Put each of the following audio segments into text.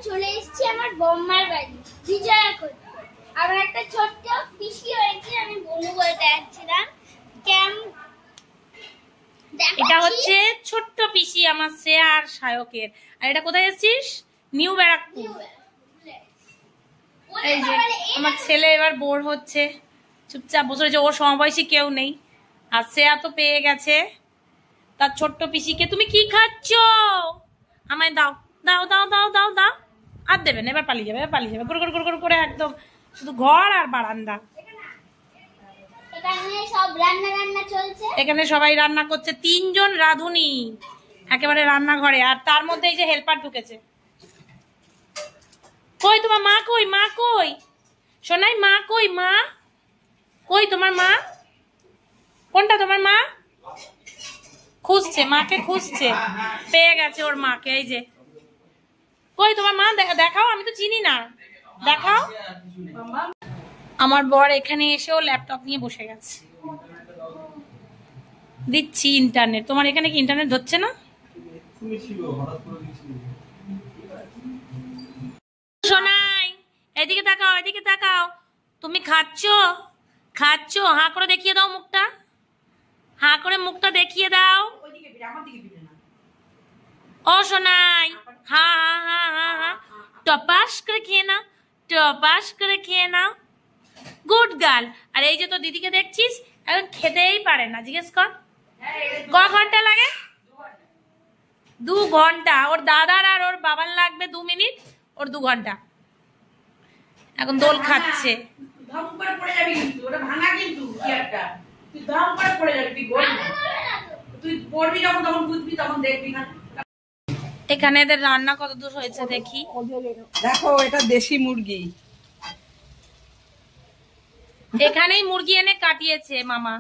চলে এসেছি আমার বম্মার বাড়ি বিজয়া করতে। আমার একটা ছোট্ট পিসি হয়েছে, আমি বনু বলতে যাচ্ছিলাম। এটা হচ্ছে ছোট্ট পিসি আমার শ্রেয়া আর সায়কের। আর এটা কোথায় এসেছিস? নিউ ব্যারাকপুর। এই যে আমার ছেলে এবার বোর হচ্ছে, চুপচাপ বসে রয়েছে, ওর সমবয়সী কেউ নেই। আর শ্রেয়া তো পেয়ে গেছে তার ছোট্ট পিসিকে। তুমি কি খাচ্ছ? আমায় দাও দাও দাও দাও দাও দাও। আর দেবেন, এবার পালিয়ে যাবে, এবার পালিয়ে যাবে গুড় গুড় গুড় গুড় করে, একদম শুধু ঘর আর বারান্দা। এখানে সবাই রান্না করছে, 3 জন রাঁধুনি একেবারে রান্নাঘরে। আর তার মধ্যে এই যে হেল্পার ঢুকেছে। কই তোমার মা? কই মা? কই সোনাই মা? কই মা? কই তোমার মা? কোনটা তোমার মা? খুঁজছে, মাকে খুঁজছে, পেয়ে গেছে ওর মাকে। এই যে কই তোমার মা? দেখাও, আমি তো চিনি না, দেখাও। আমার বর এখানে এসেও ল্যাপটপ নিয়ে বসে গেছে। দিচ্ছি ইন্টারনেট। তোমার এখানে কি ইন্টারনেট ধরছে না? সোনাই এদিকে তাকাও, এদিকে তাকাও। তুমি খাচ্ছো? খাচ্ছো? হাঁ করে দেখিয়ে দাও মুখটা, হাঁ করে মুখটা দেখিয়ে দাও। ও সোনাই, হা হা হা হা, টপাস করে খেয়ে নাও, টপাস করে খেয়ে নাও। Good girl. আর এই যে তো দিদিকে দেখছিস, এখন খেতেই পারে না। জিজ্ঞেস কর ক ঘন্টা লাগে? 2 ঘন্টা। ওর দাদার আর ওর বাবার লাগবে 2 মিনিট, ওর 2 ঘন্টা। এখন দোল খাচ্ছে। এখানে এদের রান্না কত দূর হয়েছে দেখি। দেখো এটা দেশি মুরগি, এখানেই মুরগি এনে কাটিয়েছে মামা।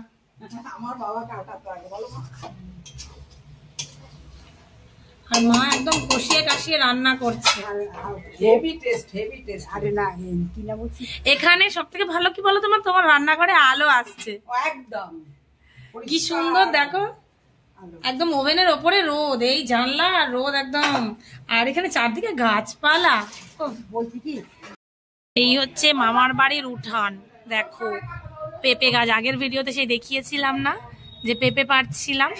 আমার বাবা কাটাতো আগে, বলো মা। আর মা একদম কষিয়ে কাশিয়ে রান্না করছে। Heavy taste, heavy taste. আরে না, কি না বলছি, এখানে সবথেকে ভালো কি বলো, তোমার রান্নাঘরে আলো আসছে একদম কি সুন্দর। দেখো একদম ওভেনের ওপরে রোদ, এই জানলা রোদ একদম। আর এখানে চারদিকে গাছপালা। বলছি কি, এই হচ্ছে মামার বাড়ির উঠান। দেখো পেঁপে গাছ, আগের ভিডিওতে সেই দেখিয়েছিলাম না যে পেঁপে পাড়ছিলাম।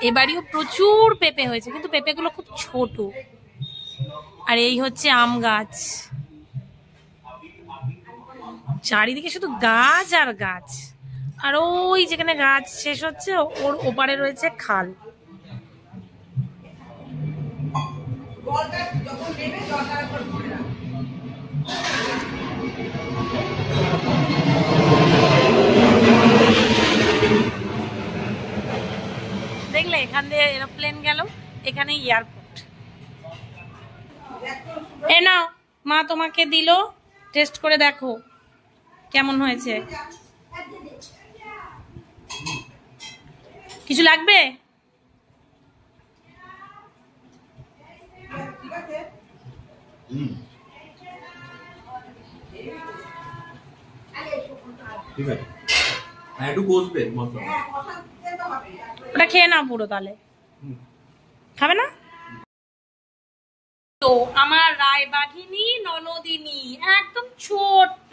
এবারেও প্রচুর পেঁপে হয়েছে, কিন্তু পেঁপেগুলো খুব ছোট। আর এই হচ্ছে আম গাছ, চারিদিকে শুধু গাছ আর গাছ। আর ওই যেখানে গাছ শেষ হচ্ছে ওর ওপারে রয়েছে খাল। দেখলে এখান দিয়ে এরোপ্লেন গেল, এখানে এয়ারপোর্ট। এ নাও মা তোমাকে দিল, টেস্ট করে দেখো কেমন হয়েছে। কিছু লাগবে? ওটা খেয়ে নাও পুরো, তাহলে খাবে না তো। আমার রায়বাঘিনী ননদিনী একদম ছোট্ট,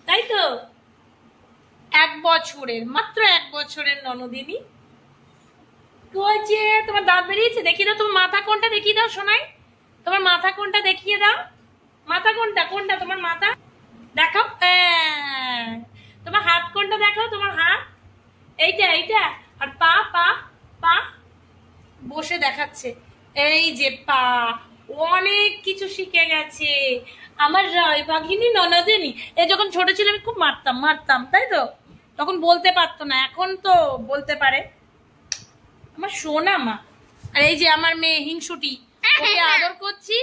তাই তো? 1 বছরের, মাত্র 1 বছরের ননদিনী। তোমার দাঁত বেরিয়েছে? দেখিয়ে দাও তোমার মাথা কোনটা, দেখিয়ে দাও শোনাই। তোমার মাথা কোনটা দেখিয়ে দাও। মাথা কোনটা? কোনটা তোমার মাথা? দেখাও। তোমার হাত কোনটা? দেখাও তোমার হাত। এইটা, এইটা। আর পা, পা, পা বসে দেখাচ্ছে। এই যে পা, অনেক কিছু শিখে গেছে আমার রায়বাঘিনী ননদিনী। এ যখন ছোট ছিল আমি খুব মারতাম, তাই তো? তখন বলতে পারতো না, এখন তো বলতে পারে। আমার সোনা মা। আর এই যে আমার মেয়ে হিংসুটি, ওকে আদর করছি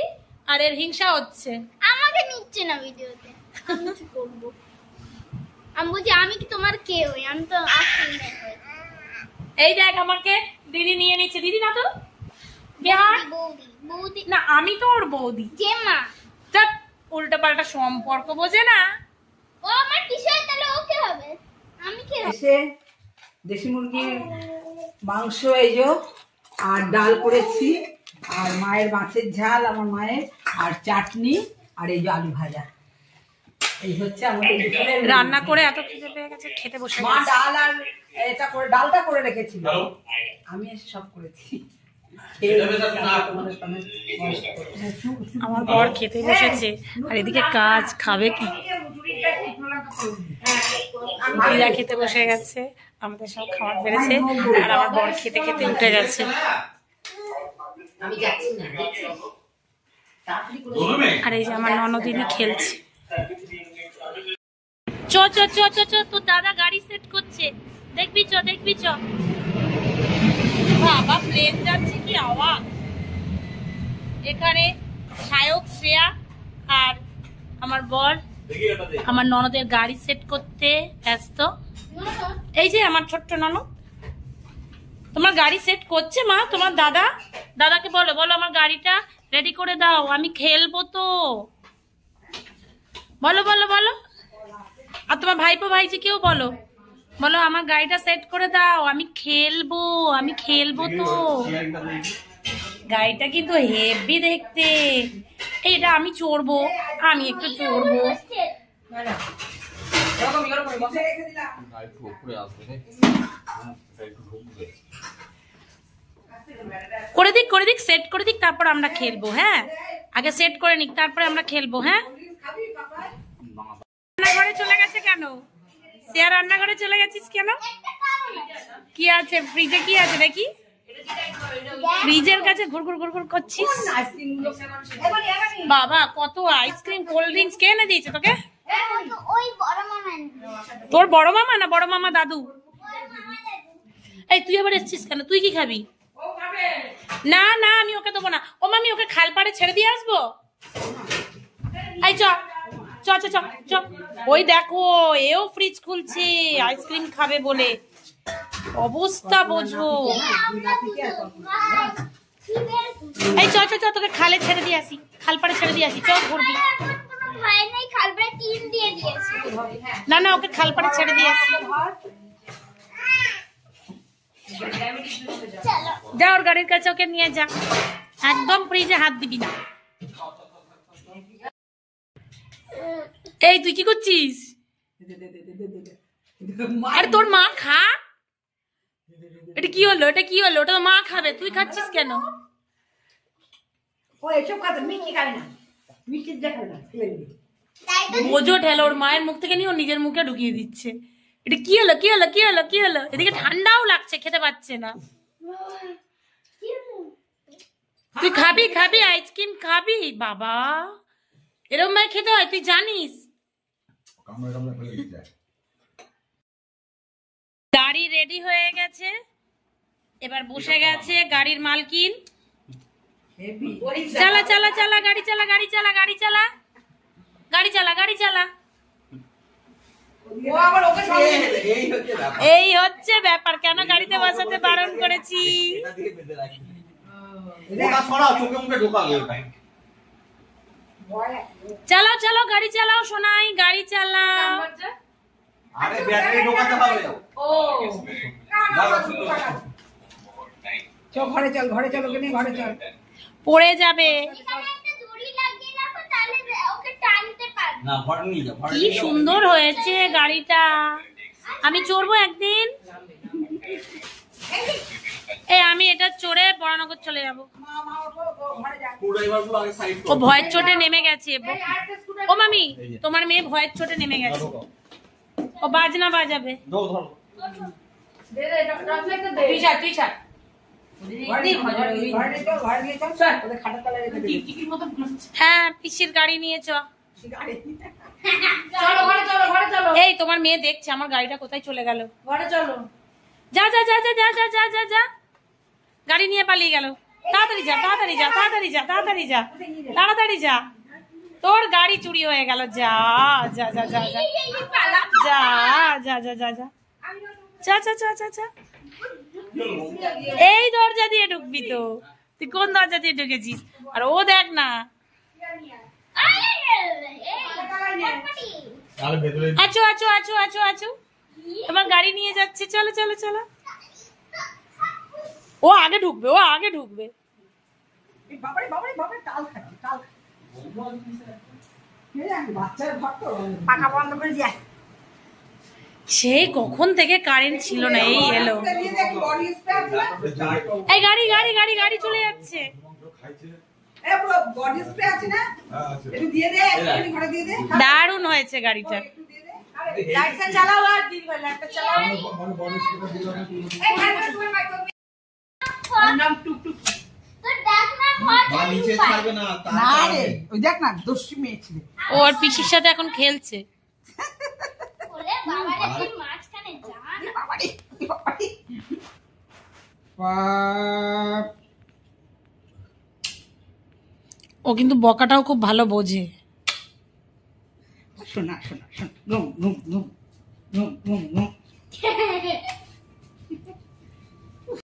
আর এর হিংসা হচ্ছে। আমাকে নিচ্ছে না ভিডিওতে, আমি কি করব? আমি বলছি আমি কি তোমার কে হই? আমি তো আসল না। এই দেখ আমাকে দিদি নিয়ে নিচ্ছে। দিদি না তো, বিহার বৌদি, বৌদি না, আমি তো ওর বৌদি। যে মা উল্টো পাল্টা সম্পর্ক বোঝে না। ও আমার কিসের, তাহলে ওকে হবে, আমি কে? এসে দেশি মুরগির মাংস এই যে, আর ডাল করেছি, আর মায়ের মাছের ঝাল, আমার মায়ের আর চাটনি আর এই যে আলু ভাজা। এই হচ্ছে আমাদের দুপুরের রান্না করে এত খিদে পেয়ে গেছে, খেতে বসে মা গেছে। ডাল আর এটা করে ডালটা করে রেখেছিল, আমি এসে সব করেছি। আমার বর খেতে বসেছে আর এদিকে কাজ, খাবে কি? দিদা খেতে বসে গেছে, আমাদের সব খাবার বেড়েছে আর আমার বর খেতে খেতে উঠে গেছে। আর এই যে আমার ননদিনী খেলছে। চ চ চ চ চ, তোর দাদা গাড়ি সেট করছে, দেখবি চ, দেখবি চ। বাবা প্লেন যাচ্ছে, কি আওয়াজ! এখানে সায়ক, শ্রেয়া আর আমার বর আমার ননদের গাড়ি সেট করতে ব্যস্ত। এই যে আমার ছোট্ট ননদ তোমার গাড়ি সেট করছে। মা, তোমার দাদাকে বলো, বলো আমার গাড়িটা রেডি করে দাও, আমি খেলবো তো। বলো বলো বলো। আর তোমার ভাইপো ভাইজিকেও বলো, বলো আমার গাড়িটা সেট করে দাও, আমি খেলবো তো। গাড়িটা কিন্তু হেভি দেখতে। এইটা আমি চড়বো, আমি একটু চড়বো। করে দিক সেট করে দিক, তারপর আমরা খেলবো। হ্যাঁ, আগে সেট করে নিক, তারপরে আমরা খেলবো। হ্যাঁ, রান্নাঘরে চলে গেছে কেন? শ্রেয়া রান্নাঘরে চলে গেছিস কেন? কি আছে ফ্রিজে? কি আছে দেখি? ফ্রিজের কাছে ঘুরঘুর করছিস। বাবা কত আইসক্রিম, কোল্ড ড্রিঙ্কস কে এনে দিয়েছে তোকে? তোর বড় মামা না বড় মামা দাদু? এই তুই আবার এসছিস কেন? তুই কি খাবি? না না, আমি ওকে দেবো না। ও মামি, ওকে খালপাড়ে ছেড়ে দিয়ে আসবো। এই চ চ চ চ চ। ওই দেখো, এও ফ্রিজ খুলছে আইসক্রিম খাবে বলে। অবস্থা বোঝো। এই চ চ চ, তোকে খালে ছেড়ে দিয়ে আসি, খালপাড়ে ছেড়ে দিয়ে আসি। চ ঘুরবি। না না, ওকে খালপাড়ে ছেড়ে দিয়ে আসি। যা, ওর গাড়ির কাছে ওকে নিয়ে যা। একদম ফ্রিজে হাত দিবি না। এই তুই কি করছিস? আরে তোর মা খা। এটা কি হলো? এটা কি হলো? ওটা তো মা খাবে, তুই খাচ্ছিস কেন? বোঝো ঠেলো, ওর মায়ের মুখ থেকে নিয়ে ওর নিজের মুখে ঢুকিয়ে দিচ্ছে। এটা কি হলো? কি হলো? কি হলো? কি হলো? এদিকে ঠান্ডাও লাগছে, খেতে পাচ্ছে না। তুই খাবি আইসক্রিম খাবি? বাবা, এরকম ভাবে খেতে হয়, তুই জানিস? গাড়ি রেডি হয়ে গেছে, এবার বসে গেছে গাড়ির মালকিন। চালা চালা চালা, গাড়ি চালা, গাড়ি চালা, গাড়ি চালা, গাড়ি চালা, গাড়ি চালা। এই হচ্ছে ব্যাপার, কেন গাড়িতে বসাতে বারণ করেছি। চালাও চালাও, গাড়ি চালাও সোনাই, গাড়ি চালাও। ঘরে চল, ঘরে চল। পড়ে যাবে। কি সুন্দর হয়েছে গাড়িটা, আমি চড়বো একদিন। এই আমি এটা চড়ে বরানগর চলে যাবো। ও ভয়ের চোটে নেমে গেছে। ও মামি, তোমার মেয়ে ভয়ের চোটে নেমে গেছে, ও বাজনা বাজাবে। হ্যাঁ, পিসির গাড়ি নিয়ে চ। এই তোমার মেয়ে দেখছে আমার গাড়িটা কোথায় চলে গেল। ঘরে চলো। যা যা যা যা যা যা যা যা যা, গাড়ি নিয়ে পালিয়ে গেল। তাড়াতাড়ি যা, তাড়াতাড়ি যা, তাড়াতাড়ি যা, তাড়াতাড়ি যা, তাড়াতাড়ি যা। তোর গাড়ি চুরি হয়ে গেল। যা যা যা যা যা যা যা যা যা যা যা যা যা যা। এই দরজা দিয়ে ঢুকবি তো? তুই কোন দরজা দিয়ে ঢুকেছিস? আর ও দেখ না। আছো আছো আছো আছো আছো, তোমার গাড়ি নিয়ে যাচ্ছে। চলো চলো চলো। ও আগে ঢুকবে, ও আগে ঢুকবে। বাচ্চার ঘর তো পাখা বন্ধ করে যায়। সেই কখন থেকে কারেন্ট ছিল না, এই এলো। দিয়ে দেখ বডি স্প্রে আছে না? এই গাড়ি গাড়ি গাড়ি গাড়ি চলে যাচ্ছে। এ পুরো বডি স্প্রে আছে না? একটু দিয়ে দে, একটু ঘরে দিয়ে দে। দারুণ হয়েছে গাড়িটা। একটু দিয়ে দে। লাইটটা চালাও আর দিন লাইটটা চালাও। এই ঘরে তোমার মাইক নাম টুকটুক। তো দেখ না ঘর মা নিচে ঢুকায়। ছাড়বে না তার না রে, কারণে। ওই দেখ না দস্যি মেয়ে ছিল। ও আর পিসির সাথে এখন খেলছে। ওরে বাবারে তুই মাঝখানে যা না। বাবারে, বাবারে। বাপ। ও কিন্তু বকাটাও খুব ভালো বোঝে। শোনা শোনা শোনা ঘুম ঘুম ঘুম ঘুম ঘুম ঘুম